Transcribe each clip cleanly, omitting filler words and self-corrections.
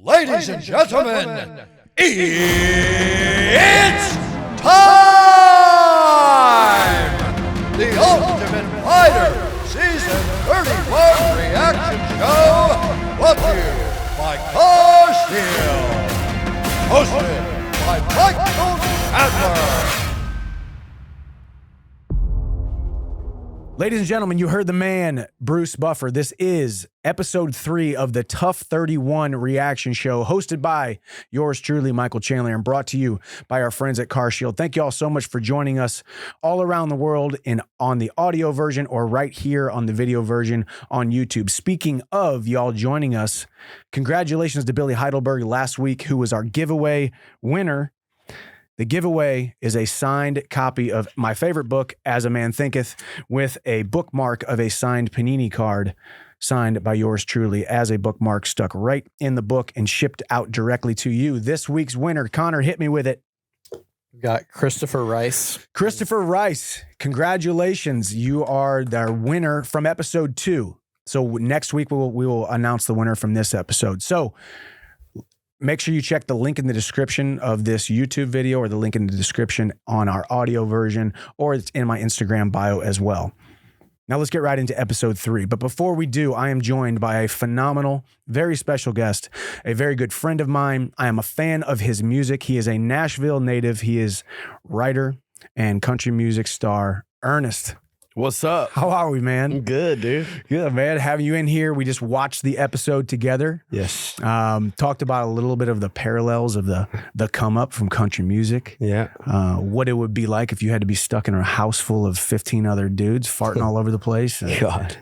Ladies and gentlemen, it's time! The Ultimate Fighter Season 31 reaction show brought to you by CarShield. Hosted by Michael Chandler. Ladies and gentlemen, you heard the man, Bruce Buffer. This is episode 3 of the TUF 31 reaction show, hosted by yours truly, Michael Chandler, and brought to you by our friends at CarShield. Thank you all so much for joining us all around the world on the audio version or right here on the video version on YouTube. Speaking of y'all joining us, congratulations to Billy Heidelberg last week, who was our giveaway winner. The giveaway is a signed copy of my favorite book, As a Man Thinketh, with a bookmark of a signed Panini card signed by yours truly as a bookmark stuck right in the book and shipped out directly to you. This week's winner, Connor, hit me with it. We got Christopher Rice. Christopher Rice, congratulations. You are the winner from episode 2. So next week we will announce the winner from this episode. So make sure you check the link in the description of this YouTube video or the link in the description on our audio version, or it's in my Instagram bio as well. Now let's get right into episode 3. But before we do, I am joined by a phenomenal, very special guest, a very good friend of mine. I am a fan of his music. He is a Nashville native. He is writer and country music star, ERNEST. What's up? How are we, man? I'm good, dude. Good, man. Having you in here. We just watched the episode together. Yes. Talked about a little bit of the parallels of the come up from country music. Yeah. What it would be like if you had to be stuck in a house full of 15 other dudes farting all over the place. God.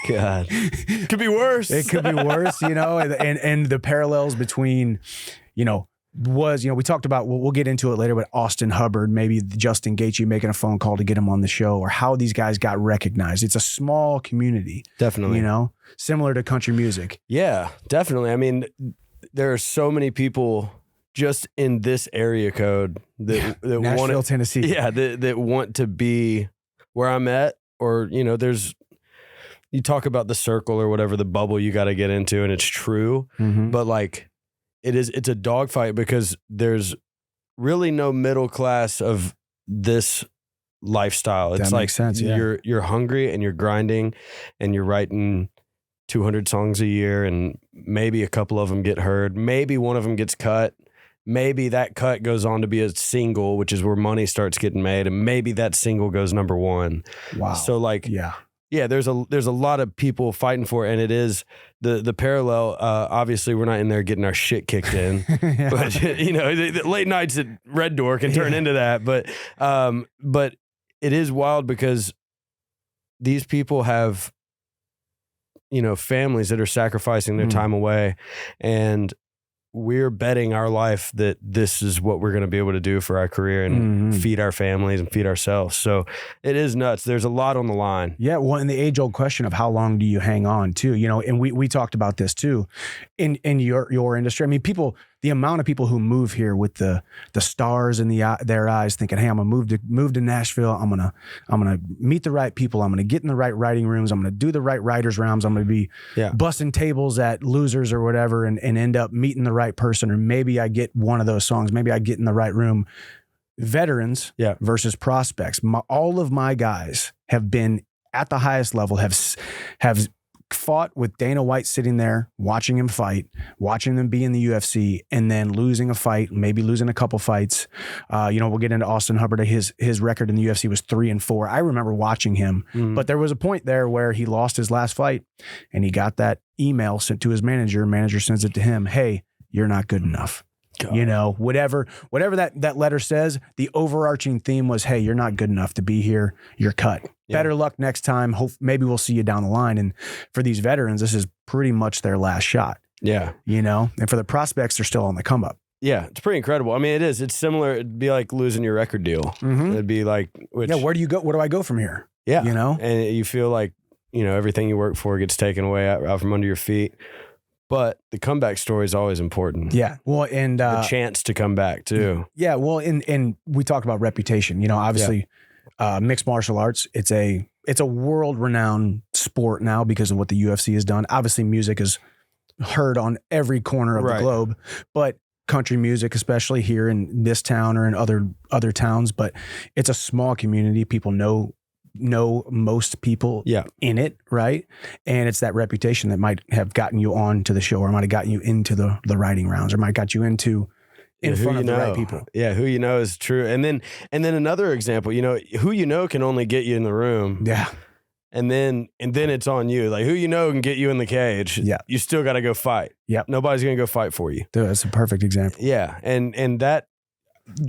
Could be worse. It could be worse, you know, and the parallels between, you know, we talked about, we'll get into it later, but Austin Hubbard, maybe Justin Gaethje making a phone call to get him on the show, or how these guys got recognized. It's a small community. Definitely. You know, similar to country music. Yeah, definitely. I mean, there are so many people just in this area code that Nashville, Tennessee. Yeah, that want to be where I'm at, or, you know, you talk about the circle or whatever, the bubble you got to get into, and it's true, but like, it's a dogfight because there's really no middle class of this lifestyle. It's that like makes sense, yeah. You're hungry and you're grinding and you're writing 200 songs a year, and maybe a couple of them get heard. Maybe one of them gets cut. Maybe that cut goes on to be a single, which is where money starts getting made, and maybe that single goes number 1. Wow. So like, yeah, there's a lot of people fighting for it, and it is the parallel. Obviously, we're not in there getting our shit kicked in, yeah. But you know, the late nights at Red Door can turn into that. But it is wild because these people have, you know, families that are sacrificing their time away, and we're betting our life that this is what we're going to be able to do for our career and feed our families and feed ourselves. So it is nuts. There's a lot on the line. Yeah. Well, and the age old question of how long do you hang on to, you know, and we talked about this too in your industry. I mean, the amount of people who move here with the stars in their eyes thinking, hey, I'm going to move to Nashville. I'm going to meet the right people. I'm going to get in the right writing rooms. I'm going to do the right writers rounds. I'm going to be busting tables at Losers or whatever and end up meeting the right person. Or maybe I get one of those songs. Maybe I get in the right room. Veterans versus prospects. All of my guys have been at the highest level, have fought with Dana White sitting there, watching him fight, watching them be in the UFC, and then losing a fight, maybe losing a couple fights. You know, we'll get into Austin Hubbard. His record in the UFC was 3-4. I remember watching him, but there was a point there where he lost his last fight, and he got that email sent to his manager. Manager sends it to him. Hey, you're not good enough. God. You know, whatever that letter says, the overarching theme was, hey, you're not good enough to be here. You're cut. Yeah. Better luck next time. Maybe we'll see you down the line. And for these veterans, this is pretty much their last shot. Yeah. You know, and for the prospects, they're still on the come up. Yeah, it's pretty incredible. I mean, it is. It's similar. It'd be like losing your record deal. It'd be like, where do you go? Where do I go from here? Yeah. You know, and you feel like, you know, everything you work for gets taken away out from under your feet. But the comeback story is always important. Yeah. Well, and the chance to come back too. Yeah. Well, and we talked about reputation. You know, obviously, mixed martial arts. It's a world renowned sport now because of what the UFC has done. Obviously, music is heard on every corner of the globe, but country music, especially here in this town or in other towns, but it's a small community. People know most people in it, right? And it's that reputation that might have gotten you on to the show, or might have gotten you into the writing rounds, or might have got you into in front of the right people. Yeah, who you know is true. And then another example, who you know can only get you in the room. Yeah. And then it's on you. Like, who you know can get you in the cage. Yeah. You still got to go fight. Yep. Nobody's going to go fight for you. Dude, that's a perfect example. Yeah. And that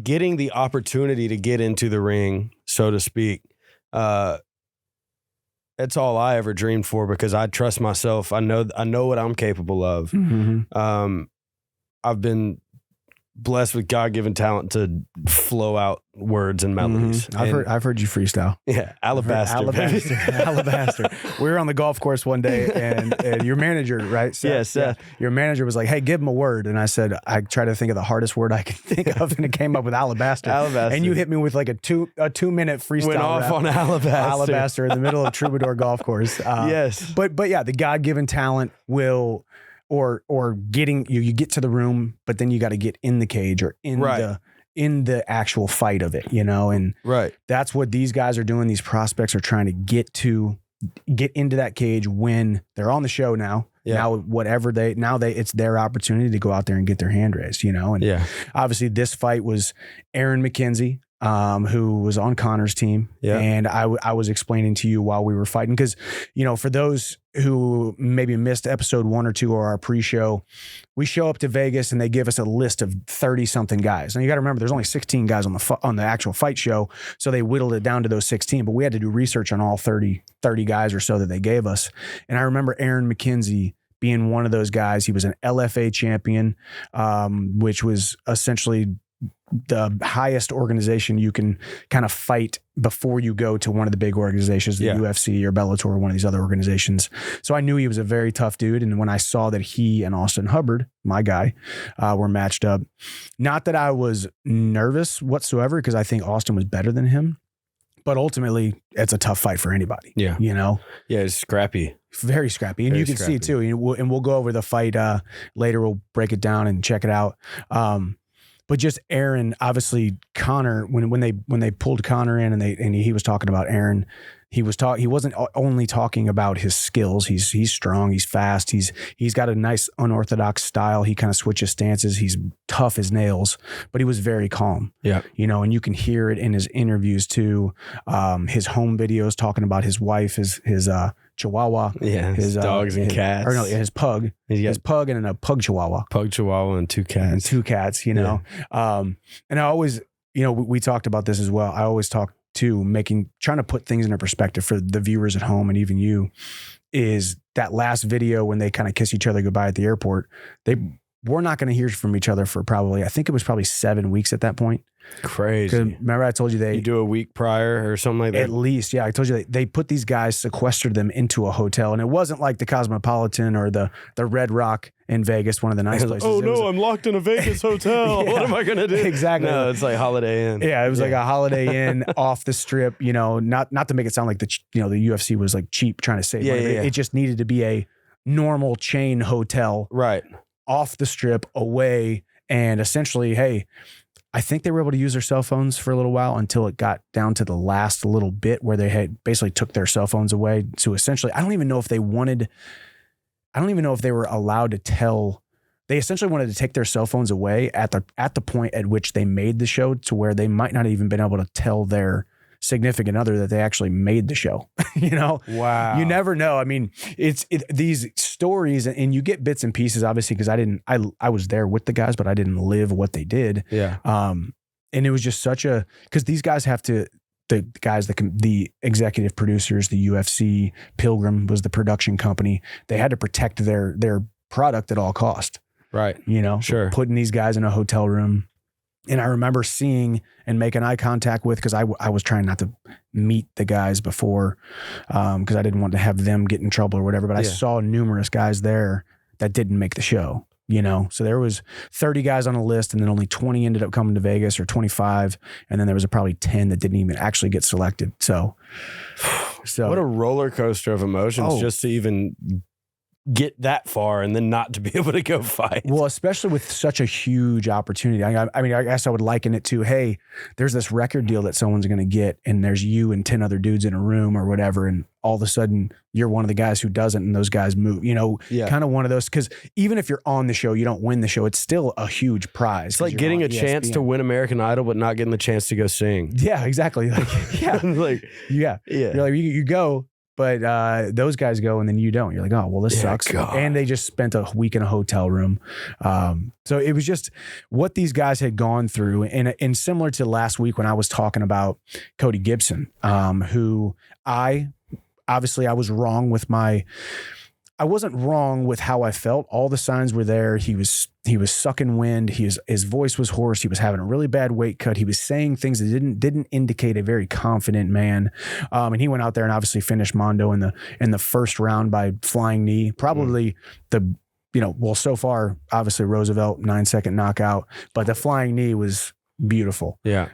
getting the opportunity to get into the ring, so to speak, that's all I ever dreamed for, because I trust myself. I know what I'm capable of. Mm-hmm. I've been blessed with God-given talent to flow out words and melodies. Mm-hmm. I've heard you freestyle. Yeah, Alabaster. We were on the golf course one day, and your manager, right? Seth, your manager was like, "Hey, give him a word," and I said, "I try to think of the hardest word I could think of," and it came up with Alabaster. And you hit me with like a 2-minute freestyle. Went off rap. On Alabaster in the middle of Troubadour Golf Course. Yes, but yeah, the God-given talent will. Or getting you get to the room, but then you got to get in the cage or in the actual fight of it, and that's what these guys are doing. These prospects are trying to get into that cage when they're on the show now. Yeah. Now it's their opportunity to go out there and get their hand raised, and obviously this fight was Aaron McKenzie, who was on Conor's team. Yeah. And I was explaining to you while we were fighting, because, for those who maybe missed episode 1 or 2 or our pre-show, we show up to Vegas and they give us a list of 30 something guys. And you got to remember, there's only 16 guys on the actual fight show. So they whittled it down to those 16, but we had to do research on all 30 guys or so that they gave us. And I remember Aaron McKenzie being one of those guys. He was an LFA champion, which was essentially the highest organization you can kind of fight before you go to one of the big organizations, the UFC or Bellator or one of these other organizations. So I knew he was a very tough dude. And when I saw that he and Austin Hubbard, my guy, were matched up, not that I was nervous whatsoever, because I think Austin was better than him, but ultimately it's a tough fight for anybody. Yeah. Yeah, it's scrappy. Very scrappy. And you can see it too. And we'll go over the fight later. We'll break it down and check it out. But just Aaron, obviously Conor, when they pulled Conor in and he was talking about Aaron, he wasn't only talking about his skills. He's strong, he's fast, he's got a nice unorthodox style. He kind of switches stances. He's tough as nails, but he was very calm. Yeah. And you can hear it in his interviews too. His home videos talking about his wife, his Chihuahua. Yeah, his dogs and cats. Or no, his pug. His pug and a pug Chihuahua. Pug Chihuahua and 2 cats. And I always, we talked about this as well. I always talk too, trying to put things into perspective for the viewers at home and even you, is that last video when they kind of kiss each other goodbye at the airport. We're not going to hear from each other for I think it was probably 7 weeks at that point. Crazy. Remember I told you you do a week prior or something like that? At least, yeah. I told you they put these guys, sequestered them into a hotel, and it wasn't like the Cosmopolitan or the Red Rock in Vegas, one of the nice places. Oh no, I'm locked in a Vegas hotel. What am I going to do? Exactly. No, it's like Holiday Inn. Yeah, it was like a Holiday Inn off the strip, not to make it sound like the UFC was like cheap trying to save money. It just needed to be a normal chain hotel. Right. Off the strip, away, and essentially, hey, I think they were able to use their cell phones for a little while until it got down to the last little bit where they had basically took their cell phones away. So essentially, I don't even know if they were allowed to tell. They essentially wanted to take their cell phones away at the point at which they made the show, to where they might not even been able to tell their significant other that they actually made the show. Wow. You never know. I mean, these stories, and you get bits and pieces, obviously, because I was there with the guys, but I didn't live what they did. Yeah. And it was just because these guys have to, the guys the executive producers, the UFC, Pilgrim was the production company. They had to protect their product at all cost. Right. Sure. Putting these guys in a hotel room. And I remember seeing and making eye contact with, because I was trying not to meet the guys before, because I didn't want to have them get in trouble or whatever. But I saw numerous guys there that didn't make the show. So there was 30 guys on a list, and then only 20 ended up coming to Vegas, or 25, and then there was probably 10 that didn't even actually get selected. So what a roller coaster of emotions just to even get that far and then not to be able to go fight. Well, especially with such a huge opportunity. I mean, I guess I would liken it to, hey, there's this record deal that someone's going to get, and there's you and 10 other dudes in a room or whatever, and all of a sudden you're one of the guys who doesn't, and those guys move. Kind of one of those. Because even if you're on the show, you don't win the show. It's still a huge prize. It's like getting a chance to win American Idol, but not getting the chance to go sing. Yeah, exactly. You're like, you go. But those guys go and then you don't. You're like, oh, well, this sucks. God. And they just spent a week in a hotel room. So it was just what these guys had gone through. And similar to last week when I was talking about Cody Gibson, who I was wrong with I wasn't wrong with how I felt. All the signs were there. He was sucking wind. His voice was hoarse. He was having a really bad weight cut. He was saying things that didn't indicate a very confident man. And he went out there and obviously finished Mondo in the first round by flying knee. Probably so far, obviously Roosevelt 9-second knockout, but the flying knee was beautiful. Yeah.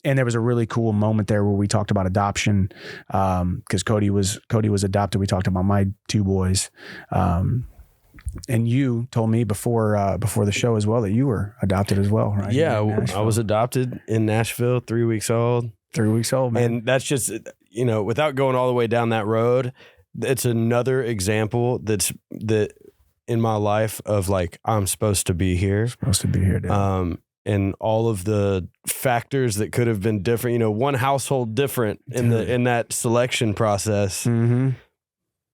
And there was a really cool moment there where we talked about adoption, because Cody was adopted. We talked about my two boys, and you told me before the show as well that you were adopted as well, right? Yeah, I was adopted in Nashville, 3 weeks old. 3 weeks old, man. And that's just, without going all the way down that road, it's another example that in my life of like, I'm supposed to be here. Dude. And all of the factors that could have been different, one household different in that selection process. Mm-hmm.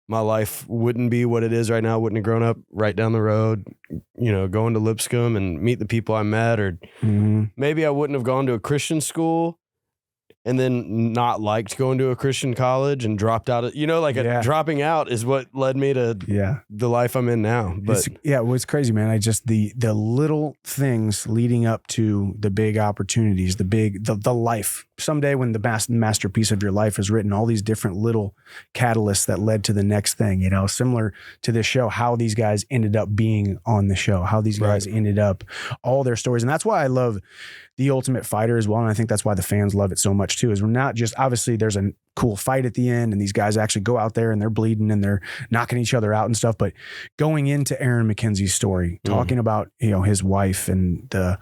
My life wouldn't be what it is right now. I wouldn't have grown up right down the road, going to Lipscomb and meet the people I met, or maybe I wouldn't have gone to a Christian school and then not liked going to a Christian college and dropped out of, dropping out is what led me to the life I'm in now. But it's crazy, man. I just, the little things leading up to the big opportunities, the life. Someday when the masterpiece of your life is written, all these different little catalysts that led to the next thing, similar to this show, how these guys ended up being on the show, how these guys ended up, all their stories. And that's why I love The Ultimate Fighter as well. And I think that's why the fans love it so much too, is we're not just, obviously there's a cool fight at the end and these guys actually go out there and they're bleeding and they're knocking each other out and stuff. But going into Aaron McKenzie's story, talking about, his wife and the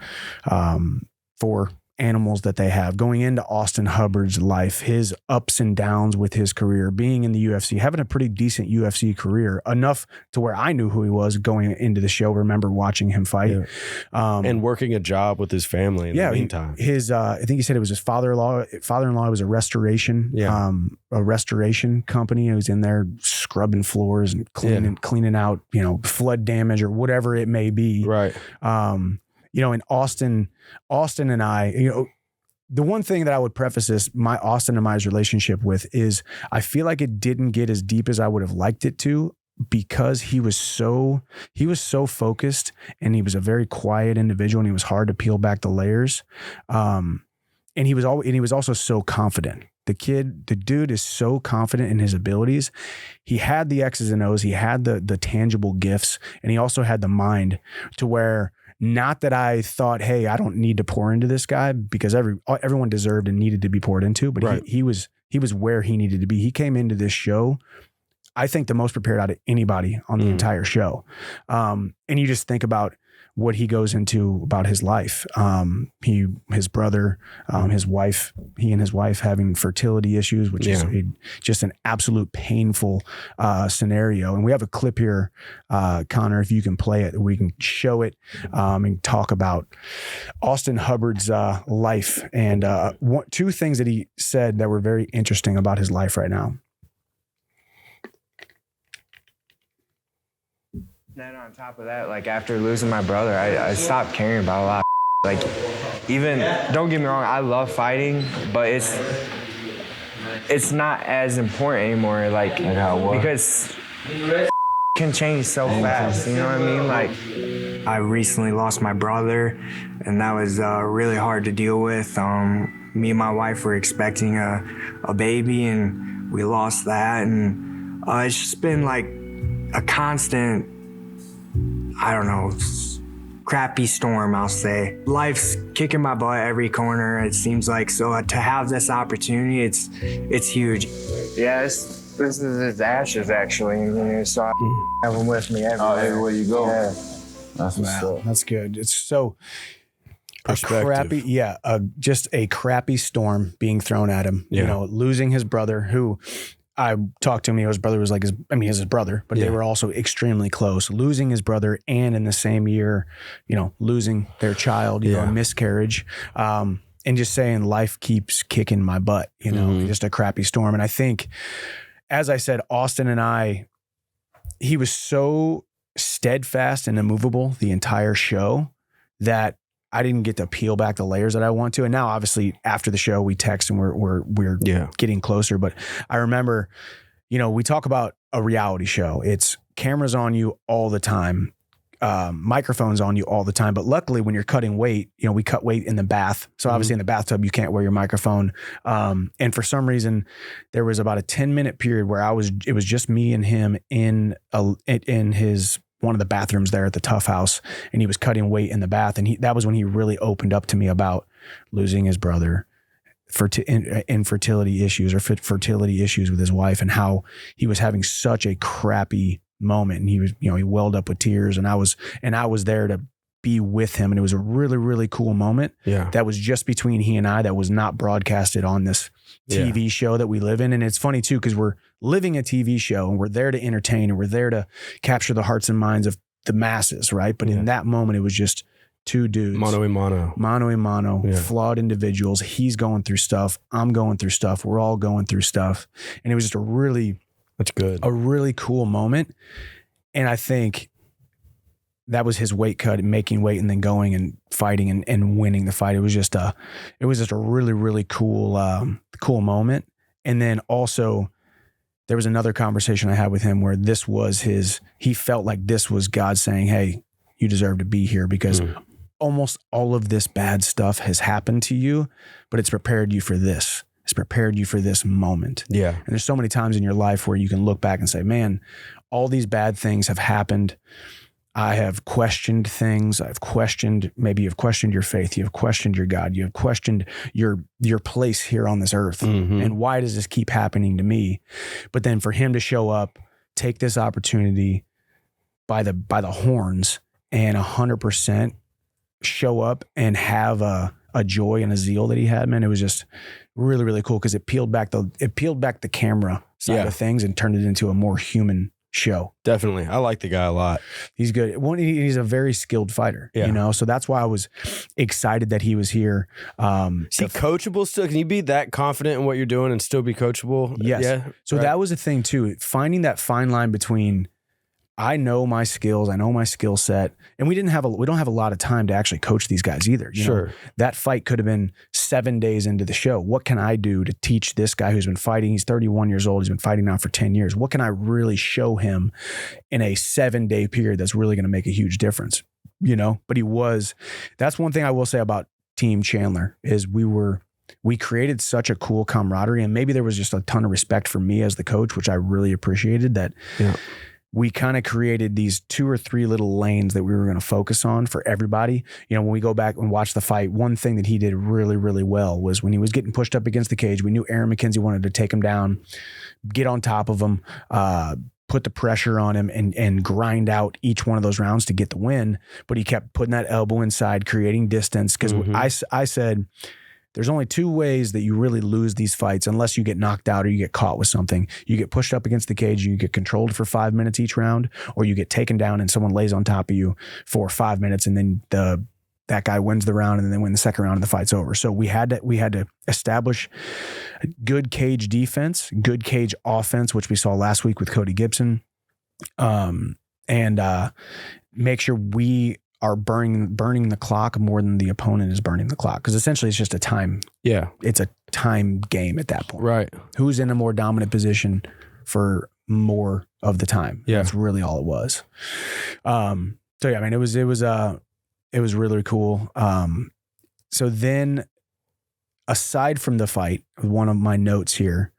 4 animals that they have, going into Austin Hubbard's life, his ups and downs with his career, being in the UFC, having a pretty decent UFC career, enough to where I knew who he was going into the show. Remember watching him fight, and working a job with his family in the meantime. I think he said it was his father-in-law. Father-in-law was a restoration, a restoration company. He was in there scrubbing floors and cleaning out, flood damage or whatever it may be. Right. In Austin and I, the one thing that I would preface this, my Austin and I's relationship with, is I feel like it didn't get as deep as I would have liked it to, because he was so focused and he was a very quiet individual and he was hard to peel back the layers. And he was also so confident. The dude is so confident in his abilities. He had the X's and O's, he had the tangible gifts, and he also had the mind to where, not that I thought, hey, I don't need to pour into this guy, because everyone deserved and needed to be poured into, but he was where he needed to be. He came into this show, I think, the most prepared out of anybody on the entire show. And you just think about what he goes into about his life. His brother, his wife, he and his wife having fertility issues, which is just an absolute painful scenario. And we have a clip here, Connor, if you can play it, we can show it and talk about Austin Hubbard's life. And 2 things that he said that were very interesting about his life right now. Then on top of that, like after losing my brother, I stopped caring about a lot of like, even, don't get me wrong, I love fighting, but it's not as important anymore, like because can change so fast, you know what I mean? Like, I recently lost my brother, and that was really hard to deal with. Me and my wife were expecting a baby, and we lost that, and it's just been like a constant, I don't know, crappy storm, I'll say. Life's kicking my butt every corner, it seems like. So to have this opportunity, it's huge. Yeah, it's This is his ashes, actually, in here, so I have them with me everywhere. Everywhere you go. Yeah. That's what's up. That's good. It's so Perspective. just a crappy storm being thrown at him. Yeah. You know, losing his brother, who I talked to him. His brother was like he's his brother, but they were also extremely close. Losing his brother, and in the same year, you know, losing their child, you know, a miscarriage, and just saying life keeps kicking my butt. You know, just a crappy storm. And I think, as I said, Austin and he was so steadfast and immovable the entire show that I didn't get to peel back the layers that I want to. And now obviously after the show we text and we're getting closer. But I remember, you know, we talk about a reality show. It's cameras on you all the time, microphones on you all the time. But luckily when you're cutting weight, you know, we cut weight in the bath. So obviously in the bathtub, you can't wear your microphone. And for some reason there was about a 10-minute period where it was just me and him in his one of the bathrooms there at the TUF house, and he was cutting weight in the bath. And that was when he really opened up to me about losing his brother, infertility issues or fertility issues with his wife, and how he was having such a crappy moment. And he was, you know, he welled up with tears, and I was there to be with him. And it was a really, really cool moment. Yeah. That was just between he and I, that was not broadcasted on this TV show that we live in. And it's funny too, because we're living a TV show and we're there to entertain and we're there to capture the hearts and minds of the masses, right? But in that moment, it was just two dudes. Mano a mano. Flawed individuals. He's going through stuff. I'm going through stuff. We're all going through stuff. And it was just a really cool moment. And I think that was his weight cut and making weight and then going and fighting and winning the fight. It was just a really, really cool, cool moment. And then also there was another conversation I had with him where he felt like this was God saying, hey, you deserve to be here, because almost all of this bad stuff has happened to you, but it's prepared you for this. It's prepared you for this moment. Yeah. And there's so many times in your life where you can look back and say, man, all these bad things have happened. I have questioned things. Maybe you've questioned your faith. You've questioned your God. You've questioned your place here on this earth. And why does this keep happening to me? But then for him to show up, take this opportunity by the horns, and 100% show up and have a joy and a zeal that he had, man, it was just really, really cool, because it peeled back the camera side of things and turned it into a more human show. Definitely. I like the guy a lot. He's good. He's a very skilled fighter, you know? So that's why I was excited that he was here. Is he coachable still? Can you be that confident in what you're doing and still be coachable? Yes. Yeah. So that was the thing too, finding that fine line between, I know my skills, I know my skill set, and we don't have a lot of time to actually coach these guys either. You know, that fight could have been 7 days into the show. What can I do to teach this guy who's been fighting? He's 31 years old. He's been fighting now for 10 years. What can I really show him in a 7-day period that's really going to make a huge difference? You know, but that's one thing I will say about Team Chandler is we created such a cool camaraderie, and maybe there was just a ton of respect for me as the coach, which I really appreciated that. Yeah. We kind of created these 2 or 3 little lanes that we were going to focus on for everybody. You know, when we go back and watch the fight, one thing that he did really, really well was when he was getting pushed up against the cage, we knew Aaron McKenzie wanted to take him down, get on top of him, put the pressure on him and grind out each one of those rounds to get the win. But he kept putting that elbow inside, creating distance. Because I said, there's only 2 ways that you really lose these fights, unless you get knocked out or you get caught with something. You get pushed up against the cage, you get controlled for 5 minutes each round, or you get taken down and someone lays on top of you for 5 minutes, and then that guy wins the round, and then they win the second round and the fight's over. So we had to establish good cage defense, good cage offense, which we saw last week with Cody Gibson, and make sure we are burning the clock more than the opponent is burning the clock. Because essentially it's just a time. Yeah. It's a time game at that point. Right. Who's in a more dominant position for more of the time. Yeah. That's really all it was. So yeah, I mean, it was really cool. So then aside from the fight, one of my notes here,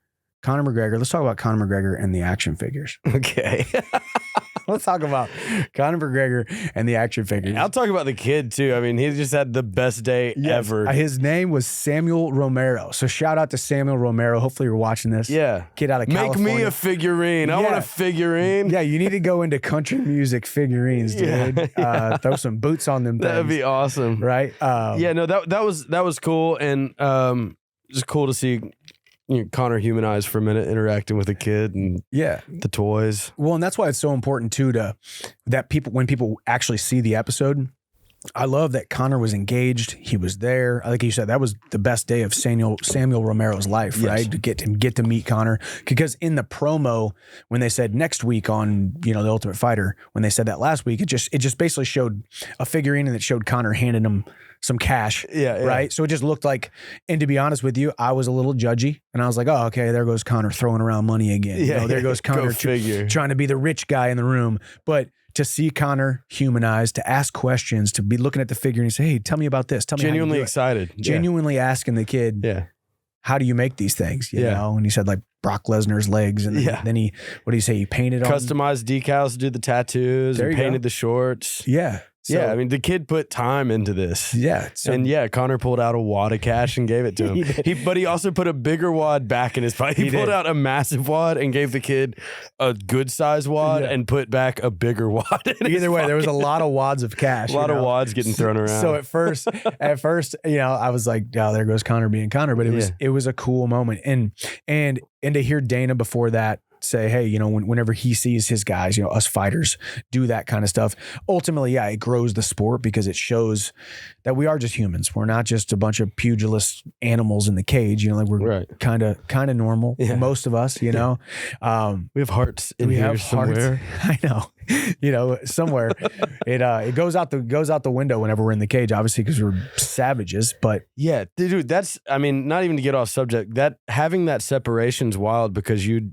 Conor McGregor, let's talk about Conor McGregor and the action figures. Okay. Let's talk about Conor McGregor and the action figures. I'll talk about the kid too. I mean, he just had the best day ever. His name was Samuel Romero. So shout out to Samuel Romero. Hopefully you're watching this. Yeah. Kid out of Make California. me a figurine. I want a figurine. Yeah, you need to go into country music figurines, dude. Throw some boots on them things. That'd be awesome. Right? That was cool. And just cool to see Conor humanized for a minute, interacting with a kid and the toys. Well, and that's why it's so important too when people actually see the episode. I love that Conor was engaged. He was there. Like you said, that was the best day of Samuel Romero's life, right? To get to meet Conor. Because in the promo, when they said next week on, The Ultimate Fighter, when they said that last week, it just basically showed a figurine and it showed Conor handing him some cash. Right. So it just looked like, and to be honest with you, I was a little judgy and I was like, oh, okay, there goes Conor throwing around money again. There goes Conor trying to be the rich guy in the room. But to see Conor humanized, to ask questions, to be looking at the figure and say, hey, tell me about this. Tell me genuinely excited. Genuinely asking the kid, how do you make these things? You know? And he said like Brock Lesnar's legs. And then he, what did he say? He painted customized decals to do the tattoos and painted the shorts. Yeah. So, I mean, the kid put time into this. Yeah. And Conor pulled out a wad of cash and gave it to him. But he also put a bigger wad back in his pocket. He pulled out a massive wad and gave the kid a good size wad and put back a bigger wad. Either way, there was a lot of wads of cash. A lot of wads getting thrown around. So at first, I was like, oh, there goes Conor being Conor. But it was a cool moment. And to hear Dana before that say, hey, whenever he sees his guys, us fighters do that kind of stuff, ultimately, it grows the sport because it shows that we are just humans. We're not just a bunch of pugilist animals in the cage. We're kind of normal. Most of us, we have hearts in here somewhere. I know. Somewhere it goes out the window whenever we're in the cage, obviously, because we're savages. But dude, that's, I mean, not even to get off subject, that having that separation's wild because you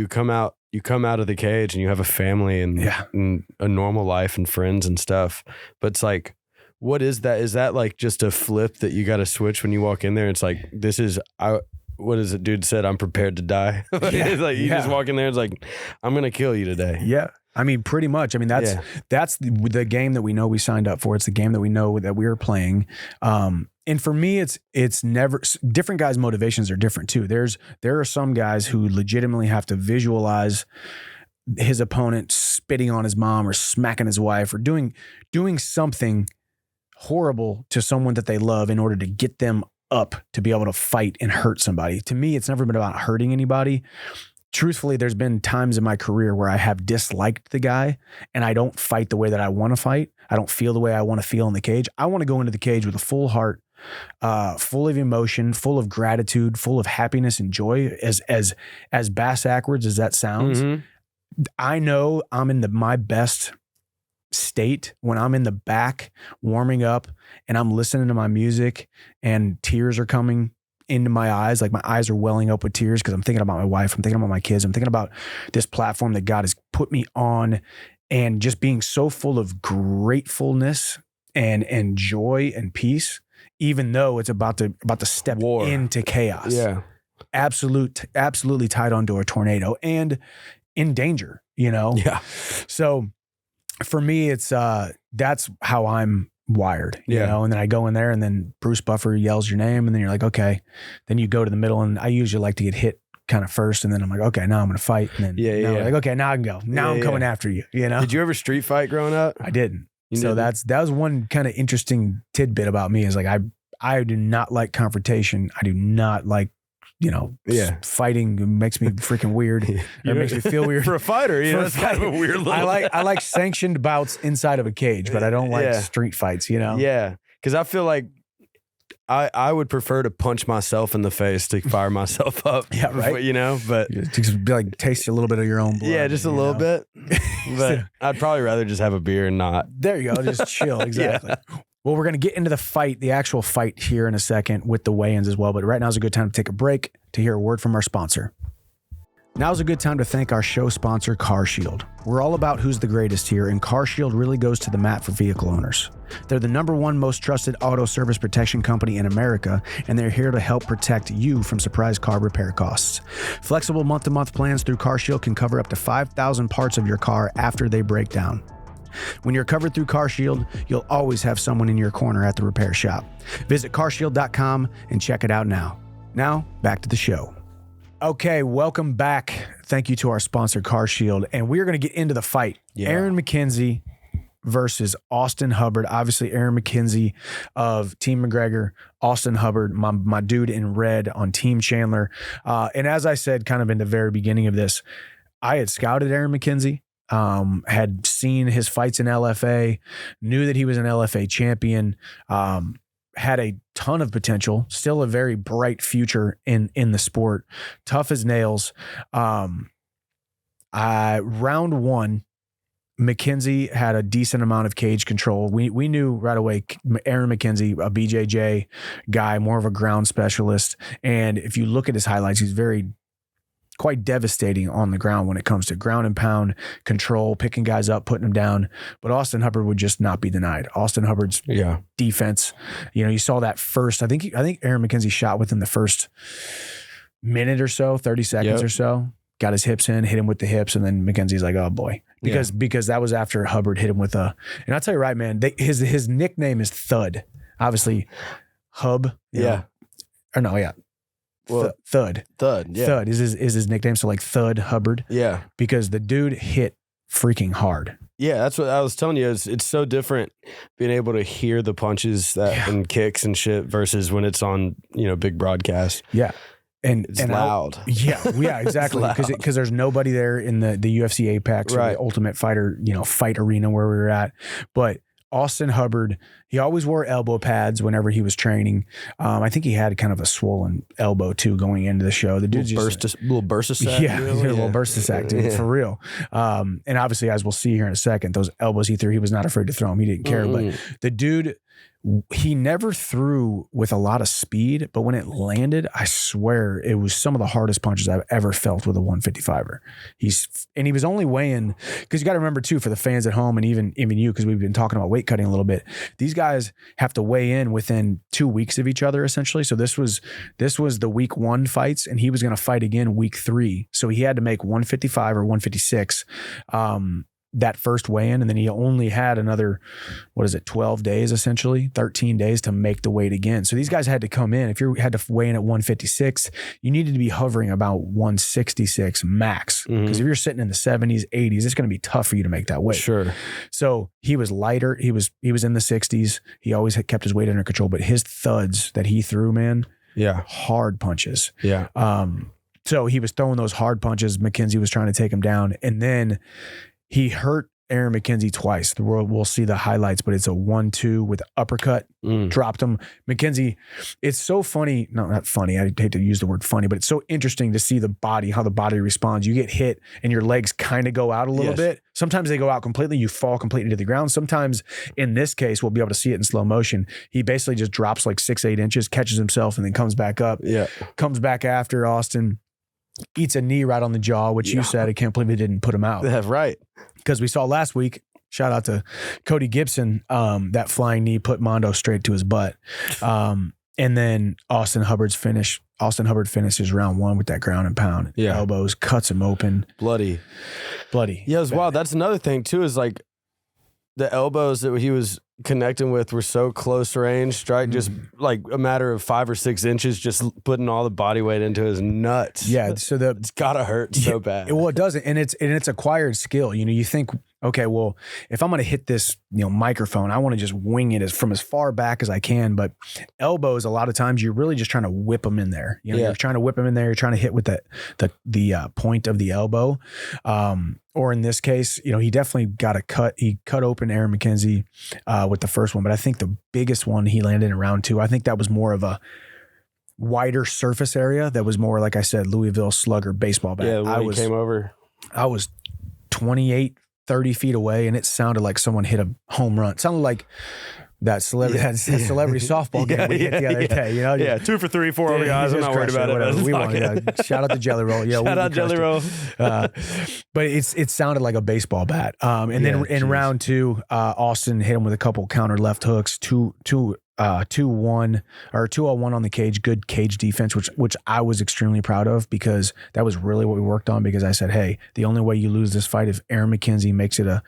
come out of the cage and you have a family and a normal life and friends and stuff. But it's like, what is that? Is that like just a flip that you got to switch when you walk in there? It's like, what is it? Dude said, I'm prepared to die. It's like, you just walk in there. It's like, I'm going to kill you today. Yeah. I mean, pretty much. I mean, that's the game that we know we signed up for. It's the game that we know that we're playing. And for me, it's never, different guys' motivations are different too. There are some guys who legitimately have to visualize his opponent spitting on his mom or smacking his wife or doing something horrible to someone that they love in order to get them up to be able to fight and hurt somebody. To me, it's never been about hurting anybody. Truthfully, there's been times in my career where I have disliked the guy and I don't fight the way that I want to fight. I don't feel the way I want to feel in the cage. I want to go into the cage with a full heart, full of emotion, full of gratitude, full of happiness and joy. As bass backwards as that sounds, I know I'm in my best state when I'm in the back warming up and I'm listening to my music and tears are coming into my eyes. Like my eyes are welling up with tears because I'm thinking about my wife. I'm thinking about my kids. I'm thinking about this platform that God has put me on and just being so full of gratefulness and joy and peace, even though it's about to step into chaos. Yeah. Absolutely tied onto a tornado and in danger, Yeah. So for me, it's that's how I'm wired, you know, and then I go in there and then Bruce Buffer yells your name and then you're like, okay, then you go to the middle and I usually like to get hit kind of first and then I'm like, okay, now I'm going to fight. And then like, okay, now I can go. Now I'm coming after you, Did you ever street fight growing up? I didn't. That was one kind of interesting tidbit about me is like, I do not like confrontation. I do not like, fighting makes me freaking weird. It makes me feel weird. For a fighter, that's kind of a weird little... I like sanctioned bouts inside of a cage, but I don't like street fights, Yeah, because I feel like I would prefer to punch myself in the face to fire myself up. Yeah, right. But just be like taste a little bit of your own blood. Yeah, just a little bit. But I'd probably rather just have a beer and not. There you go. Just chill. Exactly. Well, we're going to get into the actual fight here in a second with the weigh-ins as well. But right now is a good time to take a break to hear a word from our sponsor. Now's a good time to thank our show sponsor, CarShield. We're all about who's the greatest here, and CarShield really goes to the mat for vehicle owners. They're the #1 most trusted auto service protection company in America, and they're here to help protect you from surprise car repair costs. Flexible month-to-month plans through CarShield can cover up to 5,000 parts of your car after they break down. When you're covered through CarShield, you'll always have someone in your corner at the repair shop. Visit carshield.com and check it out now. Now, back to the show. Okay, welcome back. Thank you to our sponsor, CarShield. And we're going to get into the fight. Yeah. Aaron McKenzie versus Austin Hubbard. Obviously, Aaron McKenzie of Team McGregor, Austin Hubbard, my dude in red on Team Chandler. And as I said kind of in the very beginning of this, I had scouted Aaron McKenzie, had seen his fights in LFA, knew that he was an LFA champion, had a ton of potential, still a very bright future in the sport, tough as nails. Round one, McKenzie had a decent amount of cage control. We knew right away Aaron McKenzie, a BJJ guy, more of a ground specialist. And if you look at his highlights, he's quite devastating on the ground when it comes to ground and pound control, picking guys up, putting them down. But Austin Hubbard would just not be denied. Austin Hubbard's defense, you saw that first. I think Aaron McKenzie shot within the first minute or so, 30 seconds or so. Got his hips in, hit him with the hips, and then McKenzie's like, oh boy, because that was after Hubbard hit him with and I'll tell you right, man, his nickname is Thud. Obviously, Hub. Well, Thud. Thud is his nickname. So like Thud Hubbard. Yeah. Because the dude hit freaking hard. Yeah, that's what I was telling you. It's so different being able to hear the punches and kicks and shit versus when it's on, big broadcast. Yeah. And it's loud. Yeah, exactly. Because there's nobody there in the UFC Apex or the Ultimate Fighter, fight arena where we were at. But Austin Hubbard, he always wore elbow pads whenever he was training. I think he had kind of a swollen elbow too going into the show. The dude's little bursa sack. Yeah, really? A little bursa sack, dude, for real. And obviously, as we'll see here in a second, those elbows he threw, he was not afraid to throw them. He didn't care. But the dude, he never threw with a lot of speed, but when it landed, I swear it was some of the hardest punches I've ever felt with a 155er. He was only weighing, because you got to remember too, for the fans at home and even you, because we've been talking about weight cutting a little bit, these guys have to weigh in within 2 weeks of each other essentially. So this was the week 1 fights, and he was going to fight again week 3. So he had to make 155 or 156 that first weigh-in, and then he only had another 12 days, essentially 13 days to make the weight again. So these guys had to come in. If you had to weigh in at 156, you needed to be hovering about 166 max, because if you're sitting in the 70s, 80s, it's going to be tough for you to make that weight. Sure. So he was lighter. He was in the 60s. He always had kept his weight under control, but his thuds that he threw, man, hard punches. Yeah. So he was throwing those hard punches. McKenzie was trying to take him down, and then he hurt Aaron McKenzie twice. We'll see the highlights, but it's a 1-2 with uppercut, dropped him. McKenzie, it's so funny. No, not funny. I hate to use the word funny, but it's so interesting to see how the body responds. You get hit and your legs kind of go out a little bit. Sometimes they go out completely. You fall completely to the ground. Sometimes in this case, we'll be able to see it in slow motion. He basically just drops like 6-8 inches, catches himself, and then comes back up. Yeah. Comes back after Austin. Eats a knee right on the jaw, which you said, I can't believe it didn't put him out. That's right. Because we saw last week, shout out to Cody Gibson, that flying knee put Mondo straight to his butt. And then Austin Hubbard finishes round 1 with that ground and pound. Yeah. Elbows, cuts him open. Bloody. Yeah, it was wild. That's another thing too, is like the elbows that he was connecting with were so close range, strike just like a matter of 5 or 6 inches, just putting all the body weight into his nuts. Yeah, so it's gotta hurt so bad. Well, it doesn't, and it's acquired skill. You think, okay, well, if I'm gonna hit this, microphone, I want to just wing it from as far back as I can. But elbows, a lot of times, you're really just trying to whip them in there. You're trying to whip them in there. You're trying to hit with the point of the elbow. Or in this case, he definitely got a cut. He cut open Aaron McKenzie with the first one, but I think the biggest one he landed in round 2. I think that was more of a wider surface area. That was more, like I said, Louisville Slugger baseball bat. Yeah, when he came over. I was 28, 30 feet away, and it sounded like someone hit a home run. It sounded like that celebrity softball game we hit the other day. You know, yeah, 2 for 3, 4 RBIs. I'm not worried about it. We won. Yeah. Shout out to Jelly Roll. Yeah, shout out Jelly Roll. But it sounded like a baseball bat. And then in round 2, Austin hit him with a couple counter left hooks, 2-1 or 2-1 on the cage. Good cage defense, which I was extremely proud of, because that was really what we worked on. Because I said, hey, the only way you lose this fight if Aaron McKenzie makes it a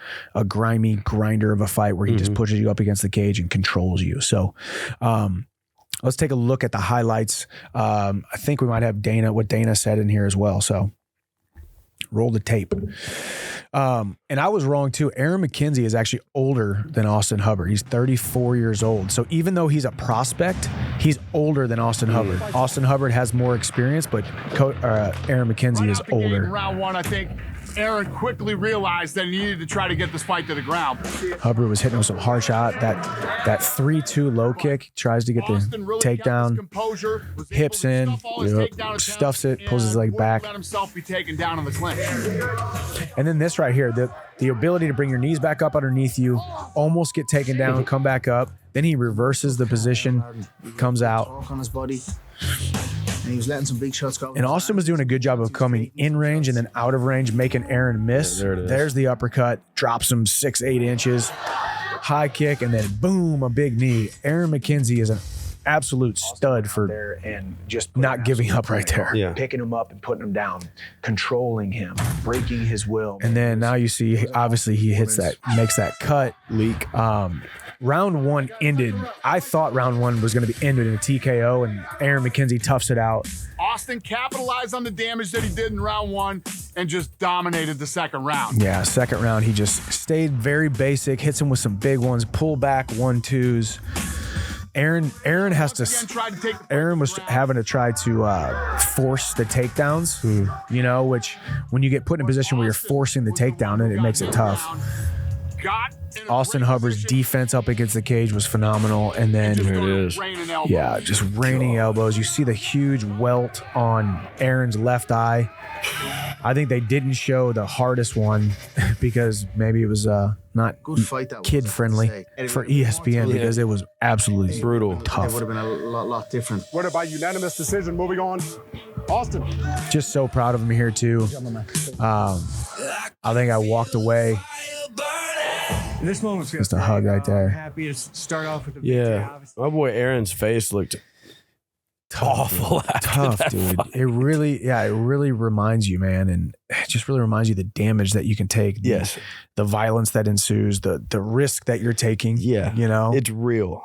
grimy grinder of a fight where he just pushes you up against the cage and controls you. So let's take a look at the highlights. I think we might have what Dana said in here as well. So roll the tape. And I was wrong too. Aaron McKenzie is actually older than Austin Hubbard. He's 34 years old. So even though he's a prospect, he's older than Austin Hubbard. Austin Hubbard has more experience, but Aaron McKenzie is older. Round 1, I think Aaron quickly realized that he needed to try to get this fight to the ground. Hubbard was hitting with some hard shot. That 3-2 low kick, tries to get the takedown, hips in, stuffs it, pulls his leg back. Let himself be taken down in the clinch. And then this right here, the ability to bring your knees back up underneath you, almost get taken down, come back up. Then he reverses the position, comes out. On his body. And he was letting some big shots go. And Austin was doing a good job of coming in range and then out of range, making Aaron miss. There's the uppercut, drops him 6-8 inches, high kick, and then boom, a big knee. Aaron McKenzie is an absolute stud for there and just not giving up right there. Picking him up and putting him down, controlling him, breaking his will. And then now you see, obviously he makes that cut. Leak. Round 1 ended. I thought round 1 was going to be ended in a TKO, and Aaron McKenzie toughs it out. Austin capitalized on the damage that he did in round 1 and just dominated the second round. Yeah, second round, he just stayed very basic, hits him with some big ones, pull back 1-2s. Aaron was having to try to force the takedowns, you know, which when you get put in a position where you're forcing the takedown, it makes it tough. Austin Hubbard's defense up against the cage was phenomenal. And then here it is. Yeah, just raining elbows. You see the huge welt on Aaron's left eye. I think they didn't show the hardest one because maybe it was not kid friendly for ESPN because it was absolutely brutal, tough. It would have been a lot different. What about unanimous decision? Moving on. Austin. Just so proud of him here too. I think I walked away. This moment's just a hug right there. Happy to start off with the yeah. My boy Aaron's face looked awful. Tough, dude. Fight. It really reminds you, man, and it just really reminds you the damage that you can take. The violence that ensues, the risk that you're taking. Yeah, you know, it's real.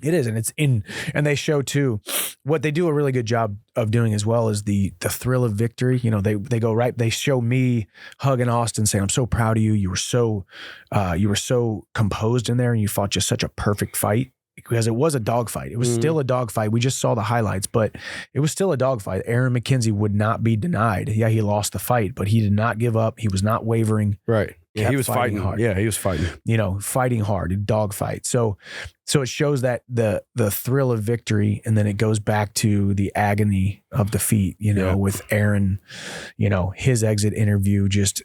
It is, and they show too. What they do a really good job of doing as well is the thrill of victory. You know, they go right. They show me hugging Austin, saying, "I'm so proud of you. You were so composed in there, and you fought just such a perfect fight." Because it was a dogfight. It was still a dogfight. We just saw the highlights, but it was still a dogfight. Aaron McKenzie would not be denied. Yeah, he lost the fight, but he did not give up. He was not wavering. Right. Yeah, he was fighting hard. Yeah, he was fighting. You know, fighting hard, a dogfight. So it shows that the thrill of victory, and then it goes back to the agony of defeat, you know, with Aaron, you know, his exit interview, just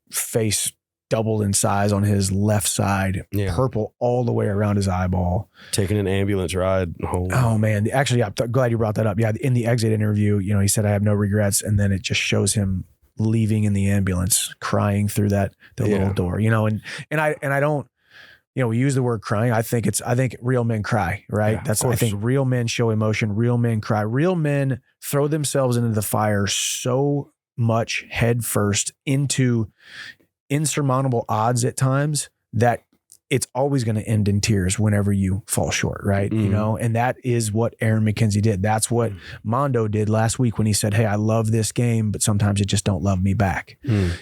face doubled in size on his left side, purple all the way around his eyeball. Taking an ambulance ride home. Oh man, actually, I'm glad you brought that up. Yeah, in the exit interview, you know, he said, "I have no regrets," and then it just shows him leaving in the ambulance, crying through the little door. You know, and I don't, you know, we use the word crying. I think real men cry, right? Yeah, I think real men show emotion. Real men cry. Real men throw themselves into the fire so much head first into insurmountable odds at times that it's always going to end in tears whenever you fall short, right? You know, and that is what Aaron McKenzie did. That's what Mondo did last week when he said, "Hey, I love this game, but sometimes it just don't love me back."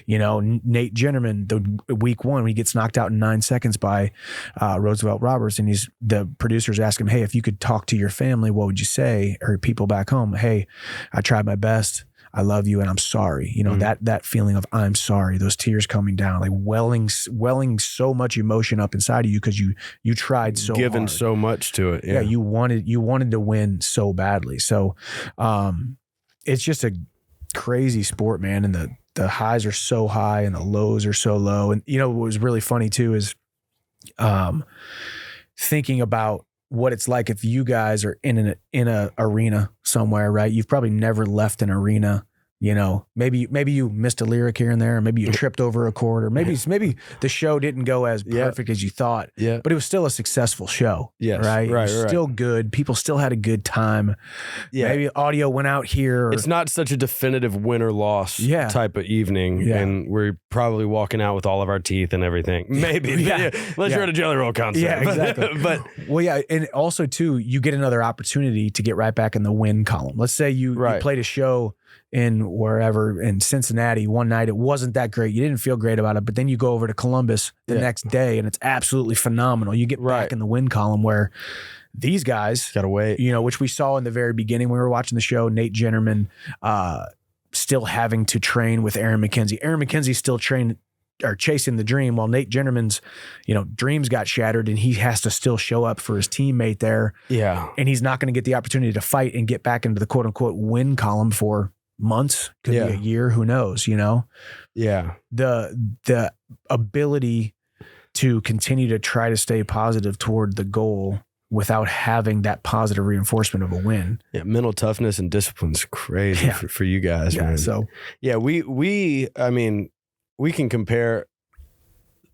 You know, Nate Jennerman, the week 1, when he gets knocked out in 9 seconds by Roosevelt Roberts, and the producers ask him, "Hey, if you could talk to your family, what would you say?" Or people back home, "Hey, I tried my best. I love you and I'm sorry." You know, that feeling of I'm sorry, those tears coming down, like welling so much emotion up inside of you because you tried so given hard. So much to it. Yeah, you wanted to win so badly. So it's just a crazy sport, man. And the highs are so high and the lows are so low. And you know what was really funny too is thinking about what it's like if you guys are in a arena somewhere, right? You've probably never left an arena. You know, maybe you missed a lyric here and there, or maybe you tripped over a chord, or maybe the show didn't go as perfect as you thought. Yeah. But it was still a successful show. Yes. Right. It was still good. People still had a good time. Yeah. Maybe audio went out here. It's not such a definitive win or loss type of evening. Yeah. And we're probably walking out with all of our teeth and everything. Maybe. Unless you're at a Jelly Roll concert. Yeah, exactly. But well, yeah. And also too, you get another opportunity to get right back in the win column. Let's say you played a show in wherever in Cincinnati one night, it wasn't that great. You didn't feel great about it, but then you go over to Columbus the next day and it's absolutely phenomenal. You get back in the win column where these guys gotta wait, you know, which we saw in the very beginning when we were watching the show, Nate Jennerman still having to train with Aaron McKenzie. Aaron McKenzie's still chasing the dream while Nate Jennerman's, you know, dreams got shattered and he has to still show up for his teammate there. Yeah. And he's not going to get the opportunity to fight and get back into the quote unquote win column for months, could be a year, who knows, you know? Yeah. The ability to continue to try to stay positive toward the goal without having that positive reinforcement of a win. Yeah. Mental toughness and discipline is crazy for you guys, man. So yeah, I mean, we can compare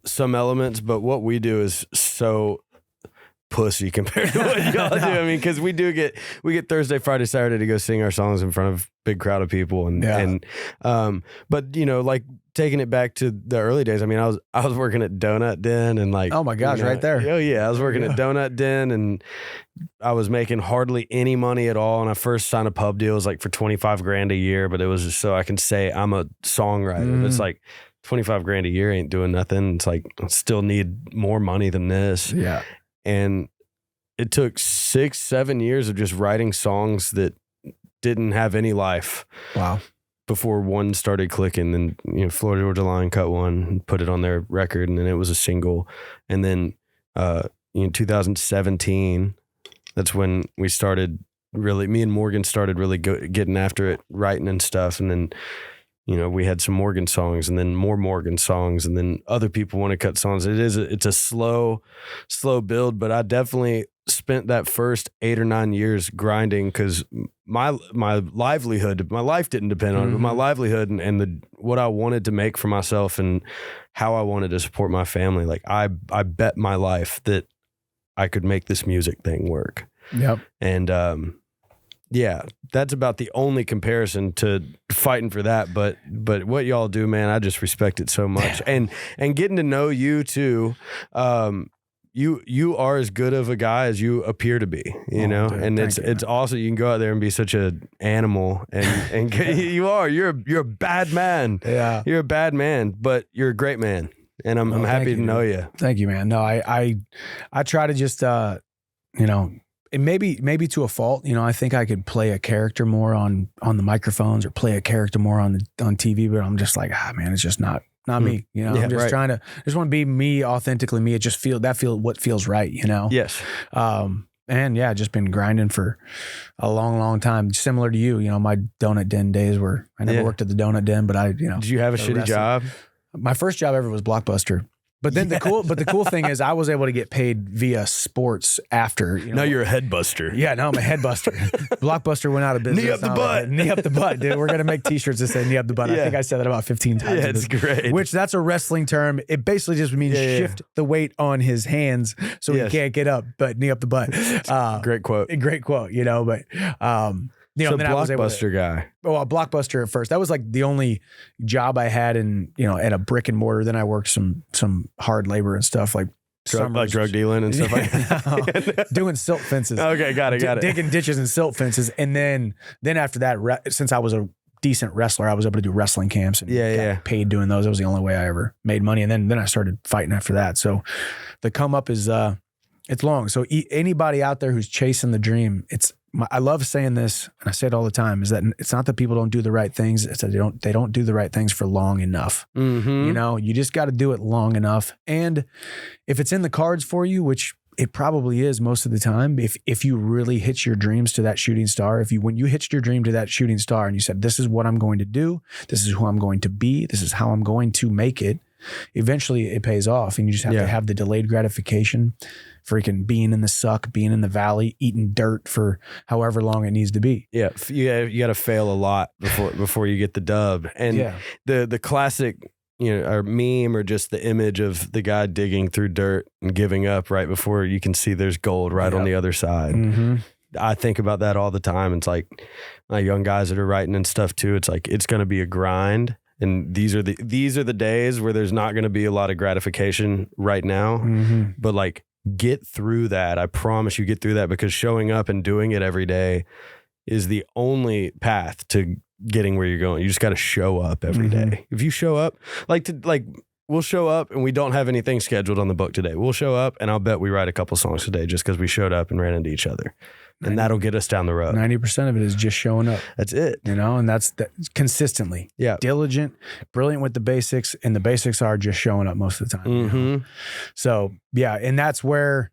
some elements, but what we do is so pussy compared to what y'all do. I mean, because we get Thursday, Friday, Saturday to go sing our songs in front of big crowd of people, but you know, like taking it back to the early days. I mean, I was working at Donut Den and like, oh my gosh, right there. Oh yeah, I was working at Donut Den and I was making hardly any money at all. And I first signed a pub deal, it was like for $25,000 a year, but it was just so I can say I'm a songwriter. It's like $25,000 a year ain't doing nothing. It's like I still need more money than this. Yeah. And it took 6-7 years of just writing songs that didn't have any life. Wow. Before one started clicking. And, you know, Florida Georgia Line cut one and put it on their record, and then it was a single. And then in 2017, that's when we started really, me and Morgan started really getting after it, writing and stuff. And then, you know, we had some Morgan songs and then more Morgan songs, and then other people want to cut songs. It's a slow build, but I definitely spent that first 8 or 9 years grinding because my livelihood, my life didn't depend on it, but my livelihood and what I wanted to make for myself and how I wanted to support my family. Like I bet my life that I could make this music thing work. Yep. And, yeah, that's about the only comparison to fighting for that. But what y'all do, man, I just respect it so much. And getting to know you too, you are as good of a guy as you appear to be, you know? Dude, and it's awesome. You can go out there and be such an animal and you're a bad man. Yeah. You're a bad man, but you're a great man. And I'm happy to know you. Thank you, man. No, I try to just, you know, and maybe to a fault, you know, I think I could play a character more on the microphones or play a character more on TV, but I'm just like, man, it's just not me, you know. I'm just trying to just want to be me, authentically me. It just feel what feels right, you know. Yes. And yeah, just been grinding for a long time, similar to you. You know, my Donut Den days where I never worked at the Donut Den, but you know. Did you have a shitty job? My first job ever was Blockbuster. But then the cool thing is I was able to get paid via sports after. You know, now you're a head buster. Yeah, now I'm a head buster. Blockbuster went out of business. Knee up the butt. Knee up the butt, dude. We're going to make t-shirts that say knee up the butt. Yeah. I think I said that about 15 times. Yeah, it's great. Which that's a wrestling term. It basically just means shift the weight on his hands so he can't get up, but knee up the butt. Great quote. Great quote, you know, but... you know, so then Blockbuster guy. Well, Blockbuster at first. That was like the only job I had in, you know, at a brick and mortar. Then I worked some hard labor and stuff like drug dealing and stuff like that. Doing silt fences. Okay, got it. Digging ditches and silt fences. And then after that, since I was a decent wrestler, I was able to do wrestling camps and got paid doing those. That was the only way I ever made money. And then I started fighting after that. So the come up is it's long. So anybody out there who's chasing the dream, I love saying this, and I say it all the time, is that it's not that people don't do the right things. It's that they don't do the right things for long enough. Mm-hmm. You know, you just got to do it long enough. And if it's in the cards for you, which it probably is most of the time, if you really hitch your dreams to that shooting star, when you hitched your dream to that shooting star and you said, this is what I'm going to do, this is who I'm going to be, this is how I'm going to make it, eventually it pays off, and you just have to have the delayed gratification, freaking being in the suck, being in the valley, eating dirt for however long it needs to be. Yeah, you got to fail a lot before you get the dub. And the classic, or meme, or just the image of the guy digging through dirt and giving up right before you can see there's gold right on the other side. Mm-hmm. I think about that all the time. It's like my young guys that are writing and stuff too. It's like, it's going to be a grind. And these are the days where there's not going to be a lot of gratification right now, but like, get through that. I promise you, get through that, because showing up and doing it every day is the only path to getting where you're going. You just got to show up every day. If you show up, we'll show up and we don't have anything scheduled on the book today. We'll show up and I'll bet we write a couple songs today just because we showed up and ran into each other. And that'll get us down the road. 90% of it is just showing up. That's it. And that's consistently. Yeah. Diligent, brilliant with the basics, and the basics are just showing up most of the time. So, yeah, and that's where,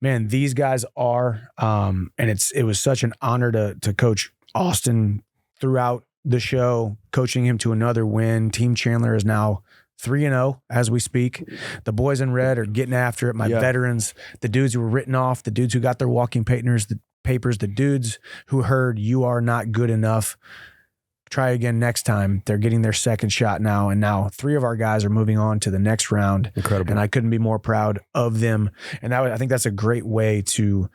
man, these guys are. And it was such an honor to coach Austin throughout the show, coaching him to another win. Team Chandler is now 3-0 as we speak. The boys in red are getting after it. My veterans, the dudes who were written off, the dudes who got their walking papers, the dudes who heard you are not good enough, try again next time. They're getting their second shot now. And now 3 of our guys are moving on to the next round. Incredible. And I couldn't be more proud of them. And I think that's a great way to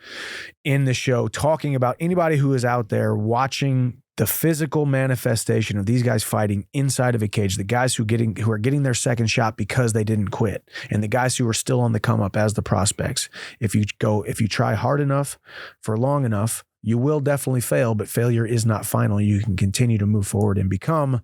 end the show, talking about anybody who is out there watching the physical manifestation of these guys fighting inside of a cage, the guys who are getting their second shot because they didn't quit, and the guys who are still on the come up as the prospects. If you try hard enough for long enough, you will definitely fail, but failure is not final. You can continue to move forward and become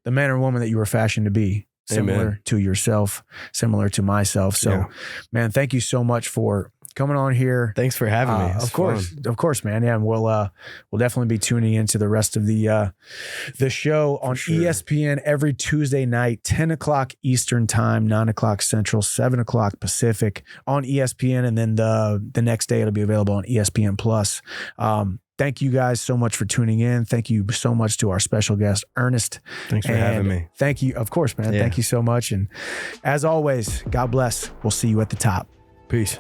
the man or woman that you were fashioned to be, similar to yourself, similar to myself. So, man, thank you so much for coming on here. Thanks for having me. Of course, man. Yeah, and we'll definitely be tuning into the rest of the show on ESPN every Tuesday night, 10 o'clock Eastern time, 9 o'clock Central, 7 o'clock Pacific on ESPN, and then the next day it'll be available on ESPN Plus. Thank you guys so much for tuning in. Thank you so much to our special guest, Ernest. Thanks for having me. Thank you. Of course, man. Yeah. Thank you so much. And as always, God bless. We'll see you at the top. Peace.